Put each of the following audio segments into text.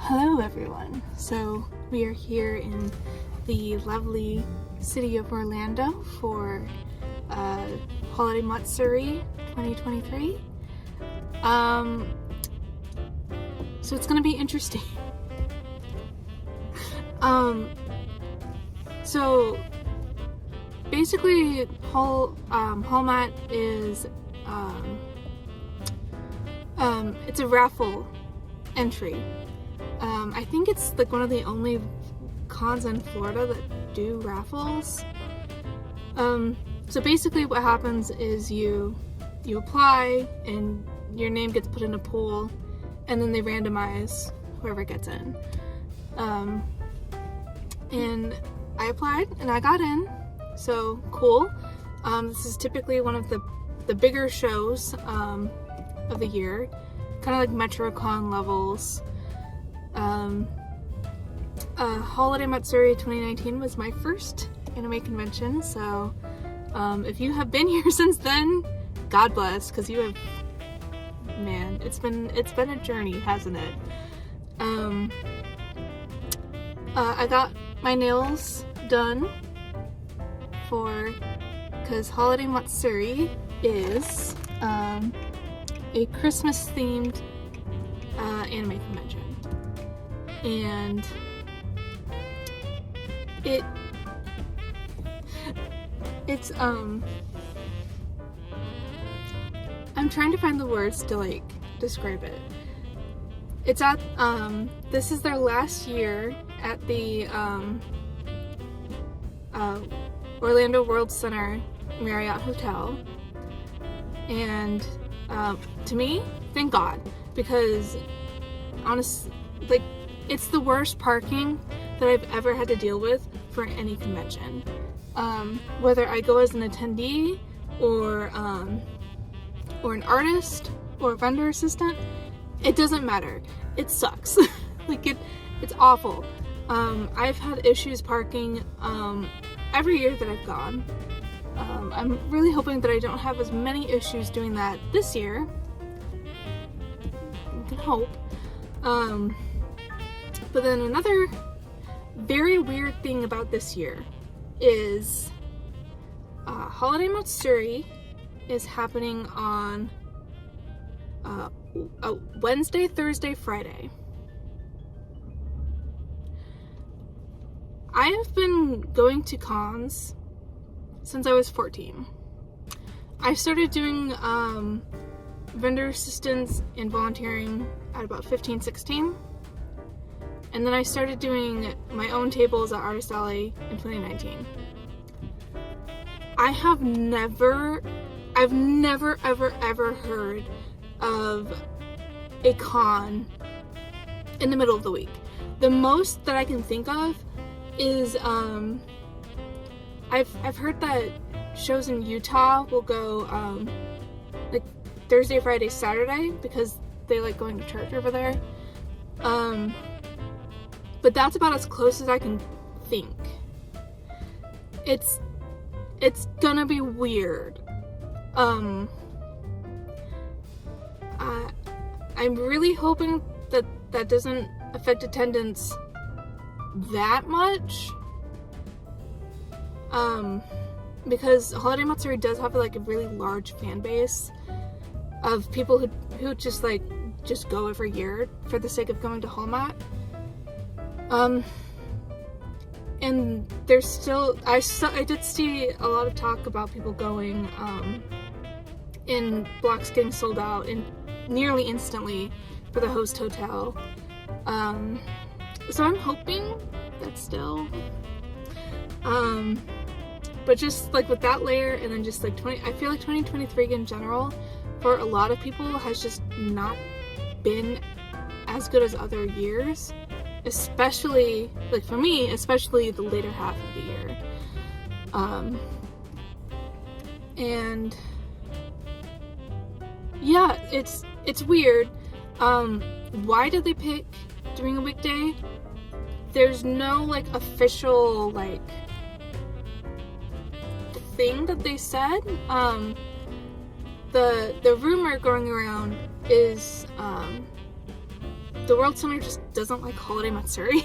Hello everyone. So we are here in the lovely city of Orlando for holiday Matsuri 2023. So it's gonna be interesting. So basically HolMat is it's a raffle entry. I think it's like one of the only cons in Florida that do raffles. So basically what happens is you apply and your name gets put in a pool and then they randomize whoever gets in. And I applied and I got in, so cool. This is typically one of the bigger shows of the year, kind of like MetroCon levels. Holiday Matsuri 2019 was my first anime convention, so if you have been here since then, God bless, because you have, man, it's been a journey, hasn't it? I got my nails done because Holiday Matsuri is a Christmas themed anime convention. And it's I'm trying to find the words to like describe it. It's at this is their last year at the Orlando World Center Marriott Hotel, and to me, thank God, because honestly, like, it's the worst parking that I've ever had to deal with for any convention. Whether I go as an attendee or an artist or a vendor assistant, it doesn't matter. It sucks. Like it's awful. I've had issues parking every year that I've gone. I'm really hoping that I don't have as many issues doing that this year. I can hope. But then another very weird thing about this year is Holiday Matsuri is happening on Wednesday, Thursday, Friday. I have been going to cons since I was 14. I started doing vendor assistance and volunteering at about 15, 16. And then I started doing my own tables at Artist Alley in 2019. I've never ever heard of a con in the middle of the week. The most that I can think of is I've heard that shows in Utah will go like Thursday, Friday, Saturday, because they like going to church over there. But that's about as close as I can think. It's gonna be weird. I'm really hoping that doesn't affect attendance that much. Because Holiday Matsuri does have like a really large fan base of people who just go every year for the sake of going to HolMat. And there's still, I did see a lot of talk about people going, and blocks getting sold out nearly instantly for the host hotel. So I'm hoping that still, but just like with that layer, and then just like I feel like 2023 in general, for a lot of people, has just not been as good as other years. Especially, like for me, especially the later half of the year. And yeah, it's weird. Why did they pick doing a weekday? There's no like official like thing that they said. The rumor going around is the World Center just doesn't like holiday Matsuri.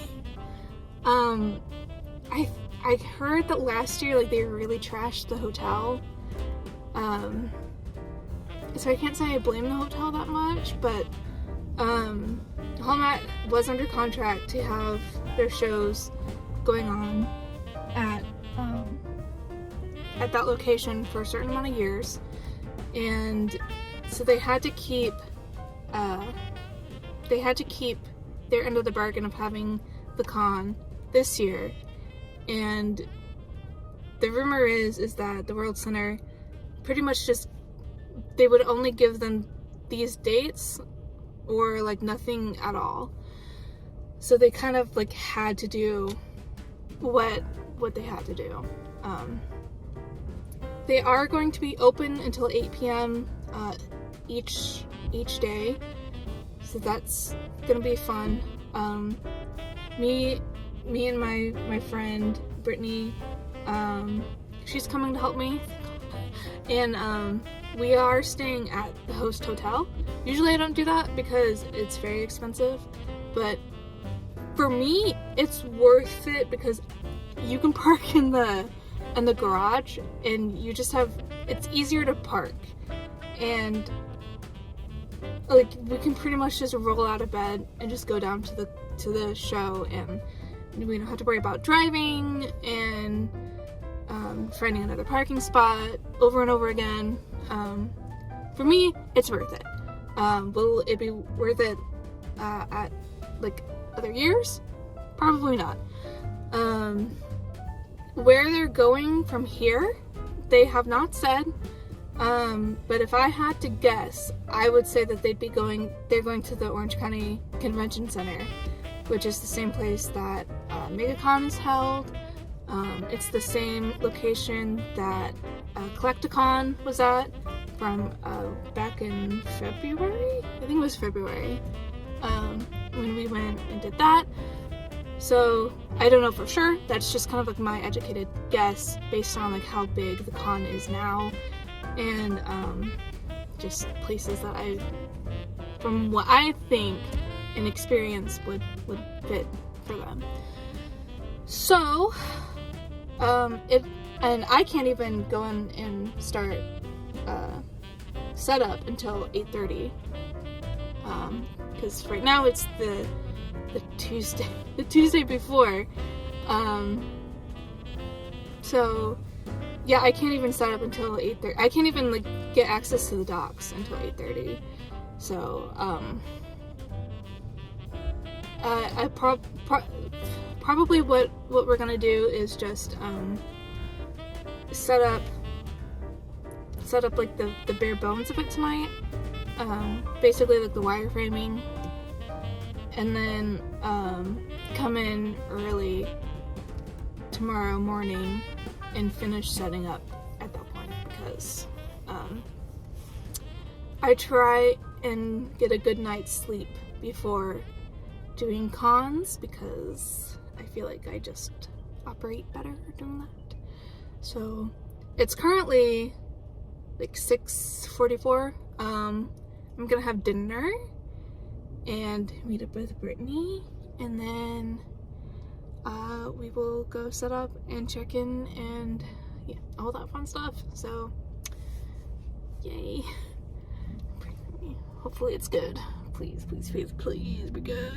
I heard that last year, like, they really trashed the hotel. So I can't say I blame the hotel that much, but HolMat was under contract to have their shows going on at that location for a certain amount of years, and so they had to keep their end of the bargain of having the con this year. And the rumor is that the World Center pretty much just, they would only give them these dates or like nothing at all. So they kind of like had to do what they had to do. They are going to be open until 8 p.m. Each day, so that's gonna be fun. Me and my friend Brittany, she's coming to help me, and we are staying at the host hotel. Usually I don't do that because it's very expensive, but for me it's worth it because you can park in the garage, and you just have, it's easier to park, and like we can pretty much just roll out of bed and just go down to the show, and we don't have to worry about driving and finding another parking spot over and over again. For me, it's worth it. Will it be worth it at like other years? Probably not. Where they're going from here, they have not said, but if I had to guess, I would say that they're going to the Orange County Convention Center, which is the same place that MegaCon is held. It's the same location that Collecticon was at from back in February? I think it was February, when we went and did that. So I don't know for sure. That's just kind of like my educated guess based on like how big the con is now, and just places that from what I think and experience would fit for them. So and I can't even go in and start setup until 8:30, because right now it's the Tuesday before, so yeah, I can't even set up until 8:30. I can't even like get access to the docks until 8:30. So I probably what we're gonna do is just set up like the bare bones of it tonight, basically like the wireframing, and then come in early tomorrow morning and finish setting up at that point, because I try and get a good night's sleep before doing cons, because I feel like I just operate better doing that. So it's currently like 6:44. I'm gonna have dinner and meet up with Brittany, and then we will go set up and check in and yeah, all that fun stuff. So yay. Hopefully it's good. Please, please, please, please be good.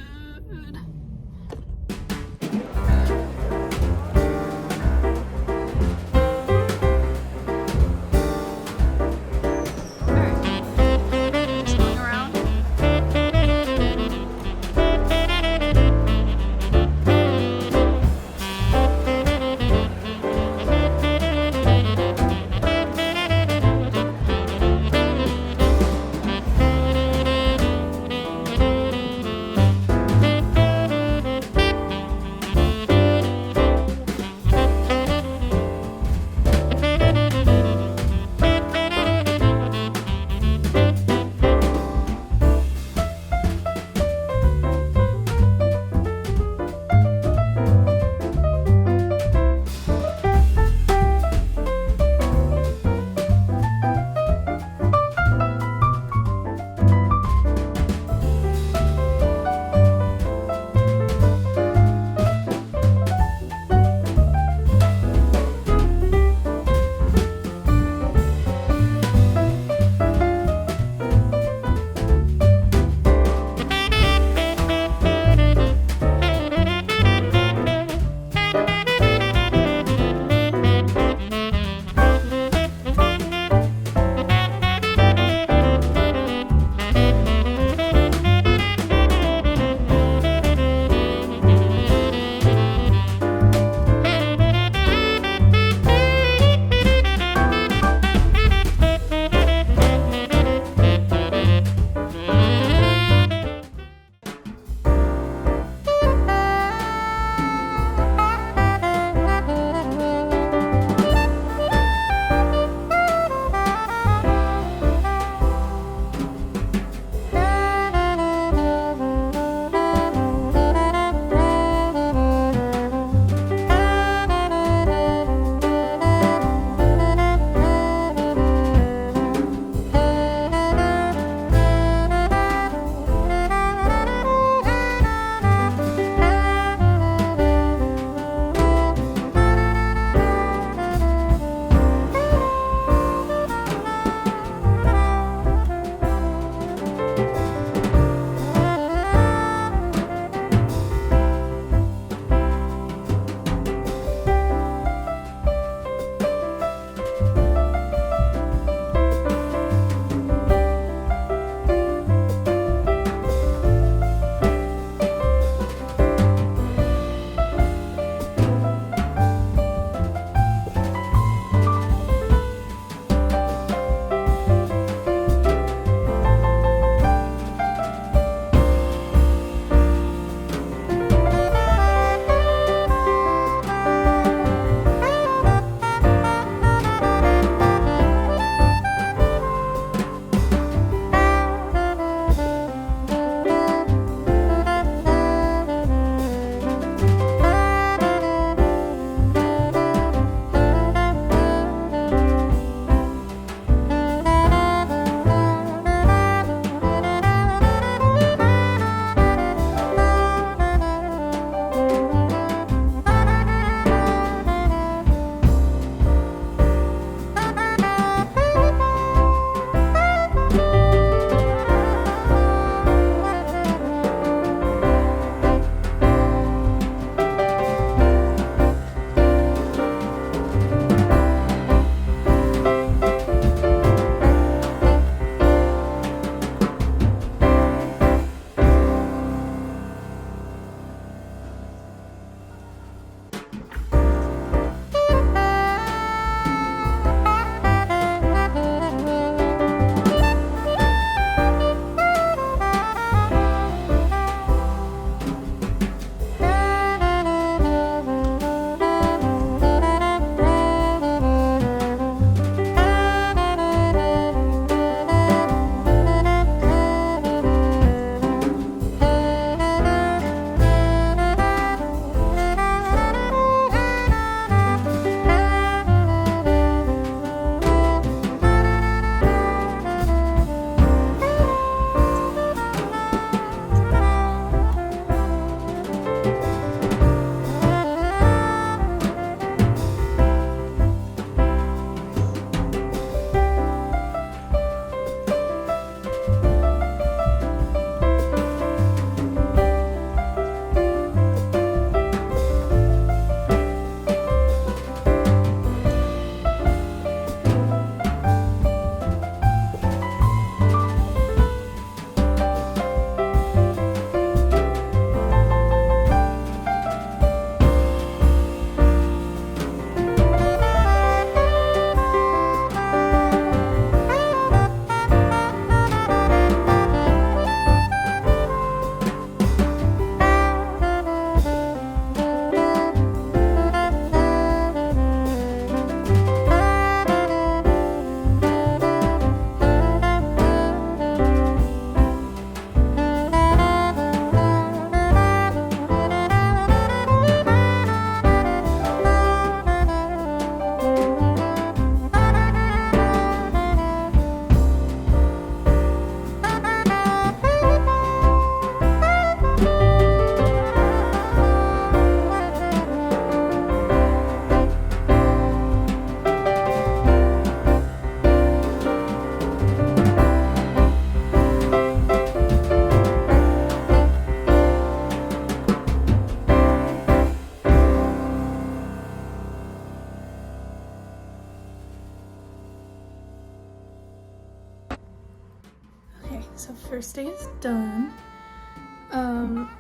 first day is done.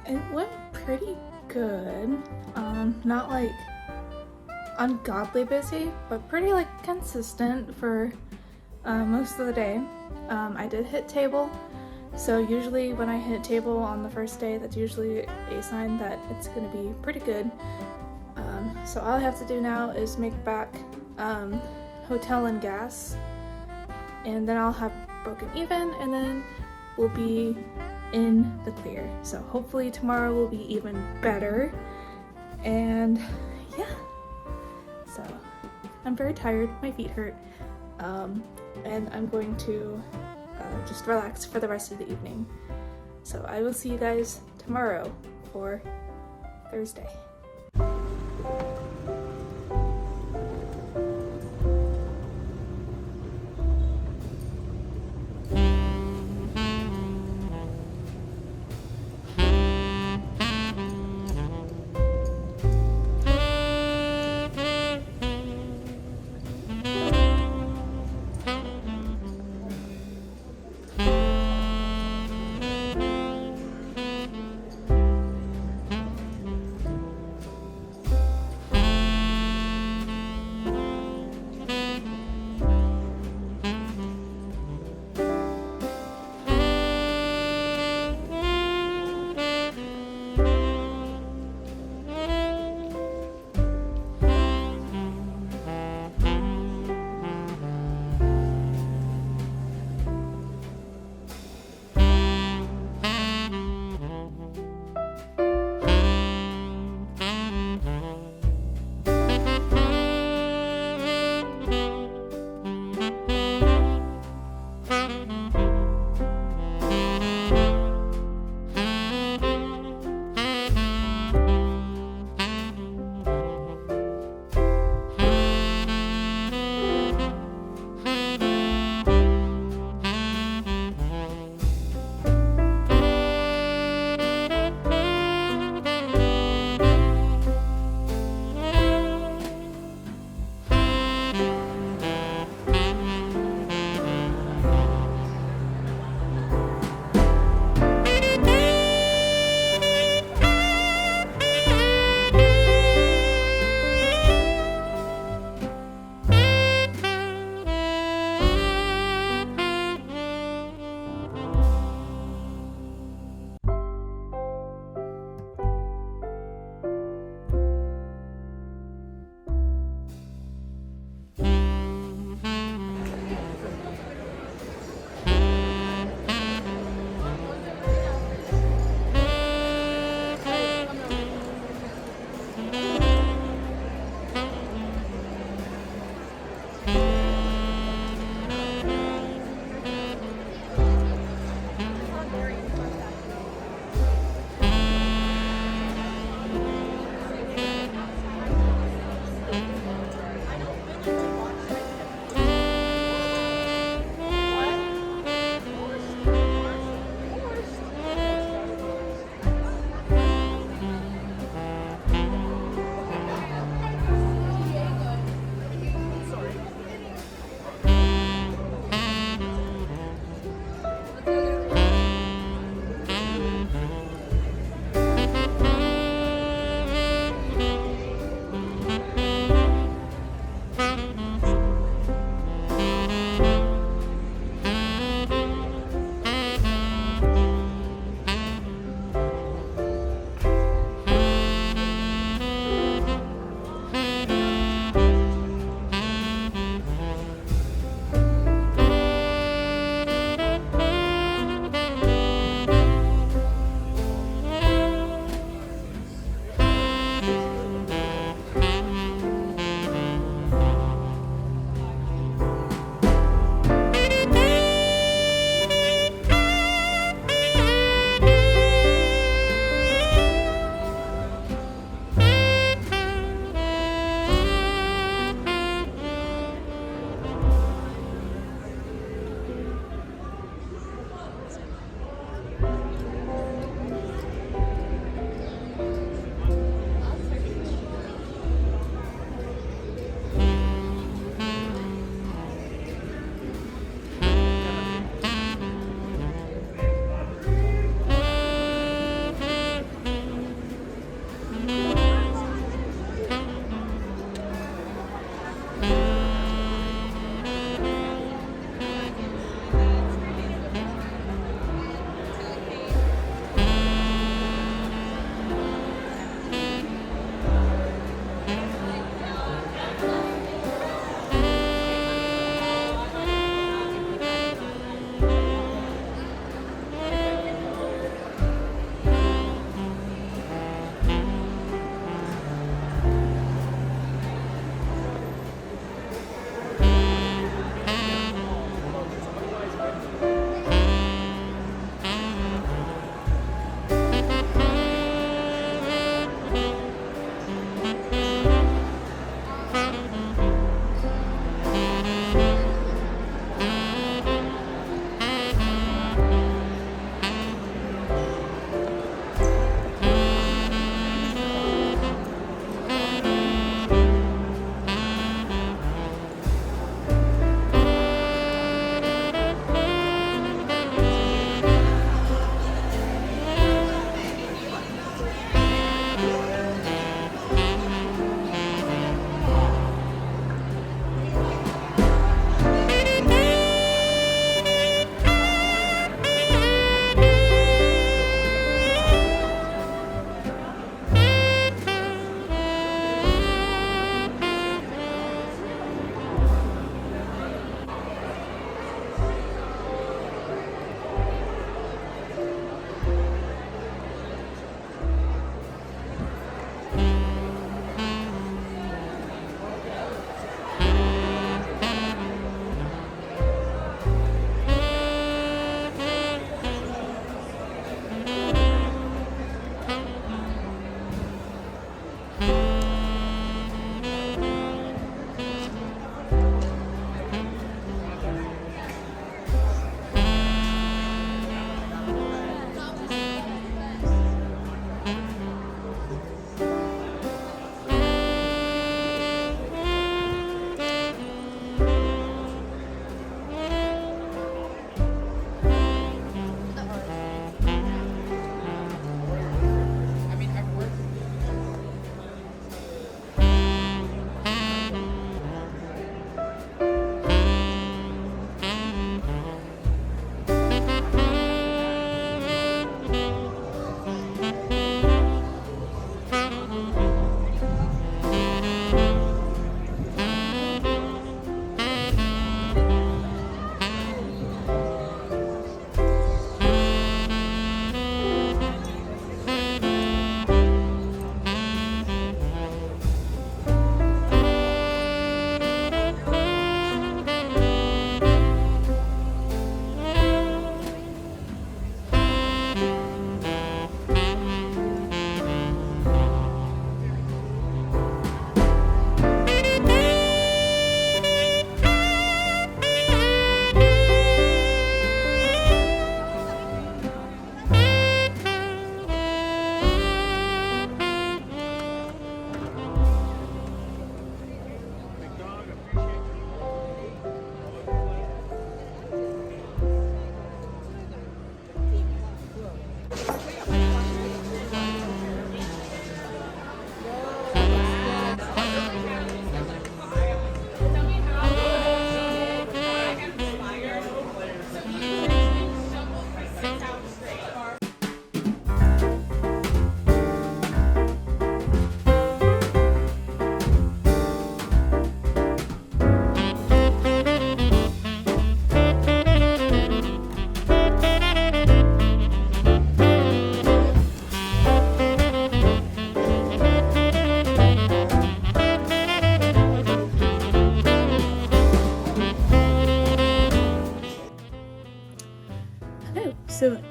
It went pretty good. Not like ungodly busy, but pretty like consistent for most of the day. I did hit table, so usually when I hit table on the first day, that's usually a sign that it's gonna be pretty good. So all I have to do now is make back hotel and gas, and then I'll have broken even, and then we'll be in the clear. So hopefully tomorrow will be even better. And yeah, so I'm very tired, my feet hurt, and I'm going to just relax for the rest of the evening. So I will see you guys tomorrow for Thursday.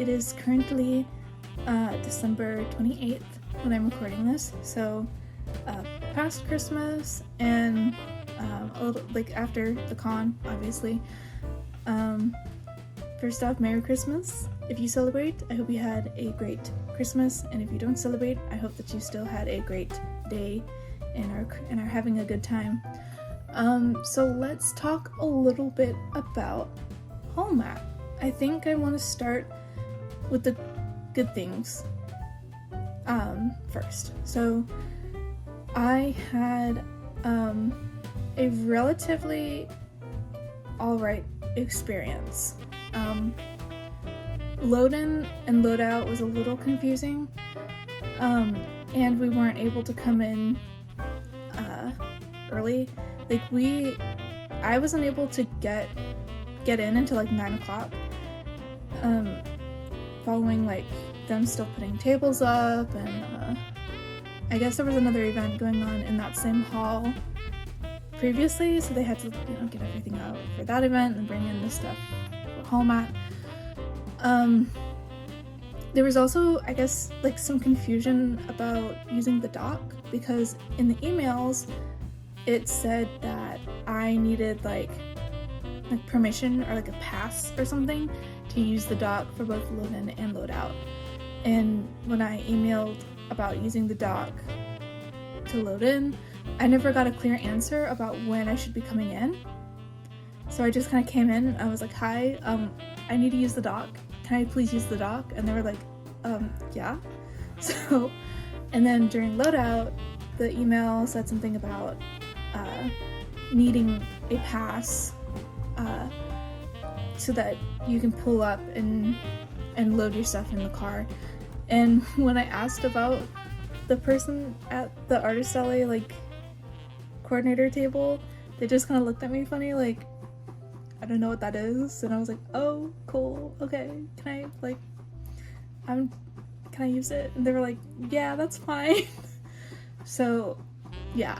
it is currently December 28th when I'm recording this, so past Christmas and a little like after the con, obviously. First off, Merry Christmas. If you celebrate, I hope you had a great Christmas, and if you don't celebrate, I hope that you still had a great day and are having a good time. So let's talk a little bit about HolMat. I think I want to start with the good things first. So I had a relatively alright experience. Load in and load out was a little confusing, and we weren't able to come in early. Like I wasn't able to get in until like 9 o'clock, following like them still putting tables up, and I guess there was another event going on in that same hall previously, so they had to get everything out for that event and bring in the stuff for HolMat. There was also, I guess, like some confusion about using the dock, because in the emails it said that I needed like permission or like a pass or something to use the dock for both load in and load out. And when I emailed about using the dock to load in, I never got a clear answer about when I should be coming in. So I just kind of came in, I was like, hi, I need to use the dock. Can I please use the dock? And they were like, yeah. So, and then during loadout, the email said something about needing a pass so that you can pull up and load your stuff in the car. And when I asked about the person at the artist alley, like, coordinator table, they just kind of looked at me funny, like, I don't know what that is. And I was like, oh, cool, okay, can I use it? And they were like, yeah, that's fine. So yeah.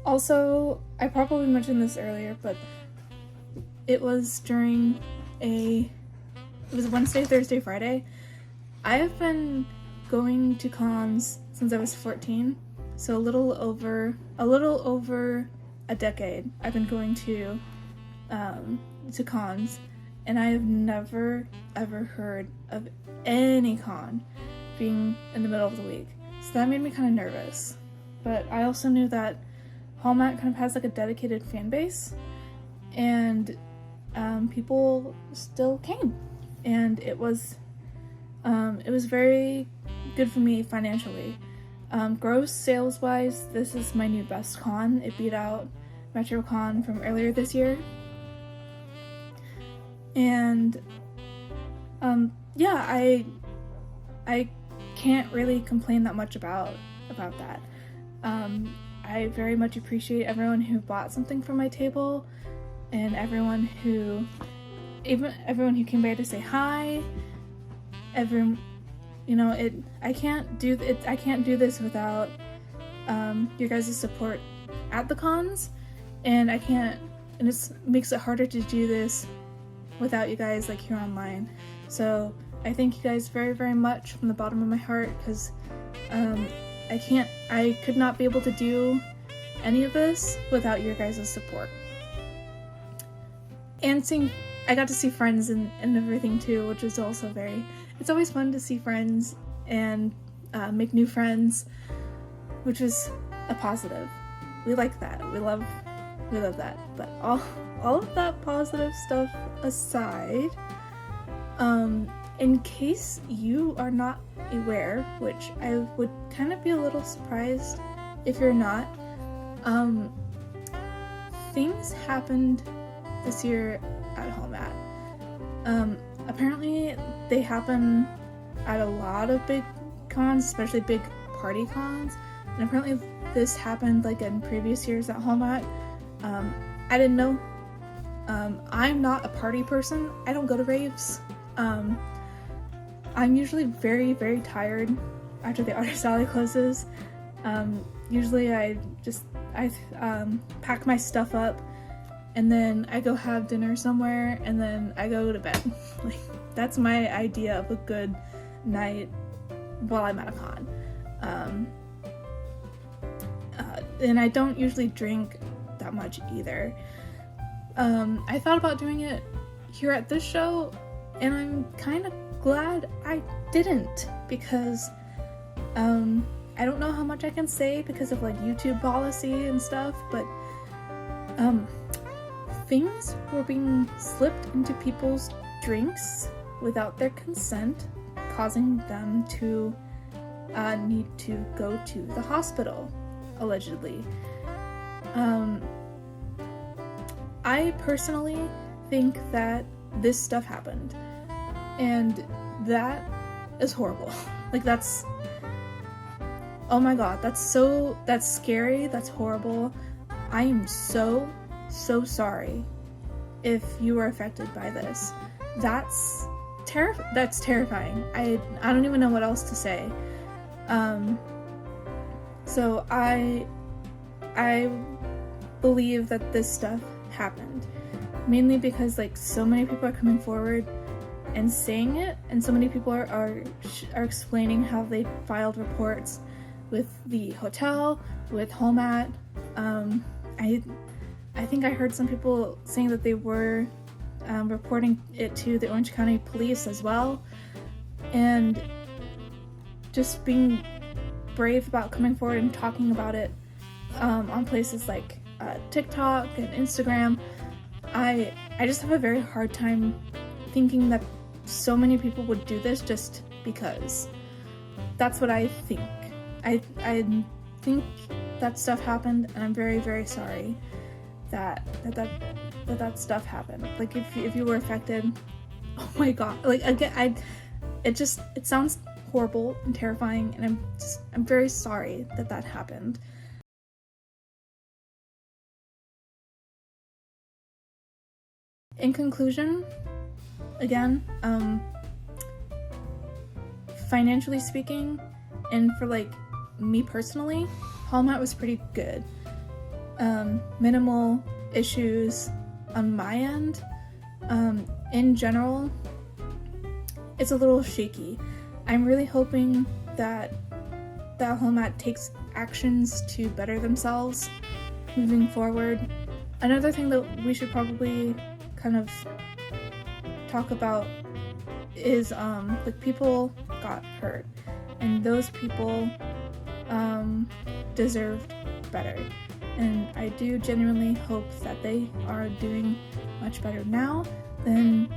Also, I probably mentioned this earlier, but it was Wednesday, Thursday, Friday. I have been going to cons since I was 14, so a little over a decade I've been going to cons, and I have never ever heard of any con being in the middle of the week. So that made me kind of nervous. But I also knew that HolMat kind of has like a dedicated fan base, and people still came, and it was very good for me financially. Gross sales wise, this is my new best con. It beat out MetroCon from earlier this year. And yeah, I can't really complain that much about that. I very much appreciate everyone who bought something from my table, and everyone who came by to say hi. I can't do this without your guys' support at the cons, and it makes it harder to do this without you guys like here online. So I thank you guys very, very much from the bottom of my heart, because I could not be able to do any of this without your guys' support. And I got to see friends and everything too, which is also it's always fun to see friends and make new friends, which was a positive. We like that. We love that. But all of that positive stuff aside, in case you are not aware, which I would kind of be a little surprised if you're not, things happened this year at HolMat. Apparently they happen at a lot of big cons, especially big party cons, and apparently this happened like in previous years at HolMat. I didn't know. I'm not a party person. I don't go to raves. I'm usually very, very tired after the artist alley closes. Usually I pack my stuff up and then I go have dinner somewhere, and then I go to bed. Like, that's my idea of a good night while I'm at a con. And I don't usually drink that much either. I thought about doing it here at this show, and I'm kind of glad I didn't, because I don't know how much I can say because of like YouTube policy and stuff, but things were being slipped into people's drinks without their consent, causing them to need to go to the hospital, allegedly. I personally think that this stuff happened, and that is horrible. Like, that's, oh my god, that's scary, that's horrible. I am so sorry if you were affected by this. That's terrifying. I don't even know what else to say. So I believe that this stuff happened, mainly because like so many people are coming forward and saying it, and so many people are explaining how they filed reports with the hotel, with HolMat. I think I heard some people saying that they were reporting it to the Orange County Police as well, and just being brave about coming forward and talking about it on places like TikTok and Instagram. I just have a very hard time thinking that so many people would do this just because. That's what I think. I think that stuff happened, and I'm very sorry that stuff happened. Like, if you were affected, oh my god, like, again, it sounds horrible and terrifying, and I'm very sorry that happened. In conclusion, again, financially speaking, and for like me personally, HolMat was pretty good. Minimal issues on my end. In general, it's a little shaky. I'm really hoping that HolMat takes actions to better themselves moving forward. Another thing that we should probably kind of talk about is like, people got hurt, and those people deserved better, and I do genuinely hope that they are doing much better now than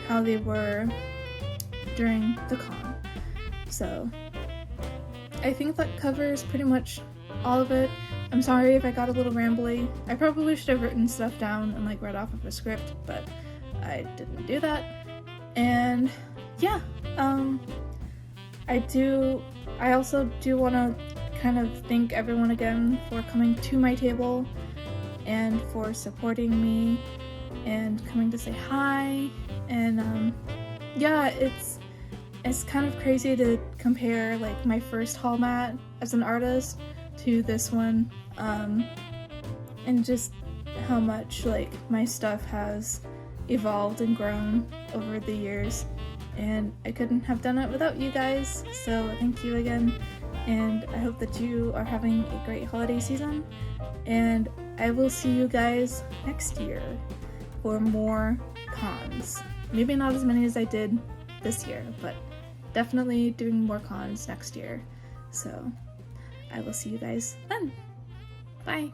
how they were during the con. So I think that covers pretty much all of it. I'm sorry if I got a little rambly. I probably should have written stuff down and like read off of a script, but I didn't do that. And yeah, I also do want to kind of thank everyone again for coming to my table and for supporting me and coming to say hi. And yeah, it's kind of crazy to compare like my first HolMat as an artist to this one, and just how much like my stuff has evolved and grown over the years, and I couldn't have done it without you guys, so thank you again, and I hope that you are having a great holiday season, and I will see you guys next year for more cons. Maybe not as many as I did this year, but definitely doing more cons next year. So I will see you guys then. Bye!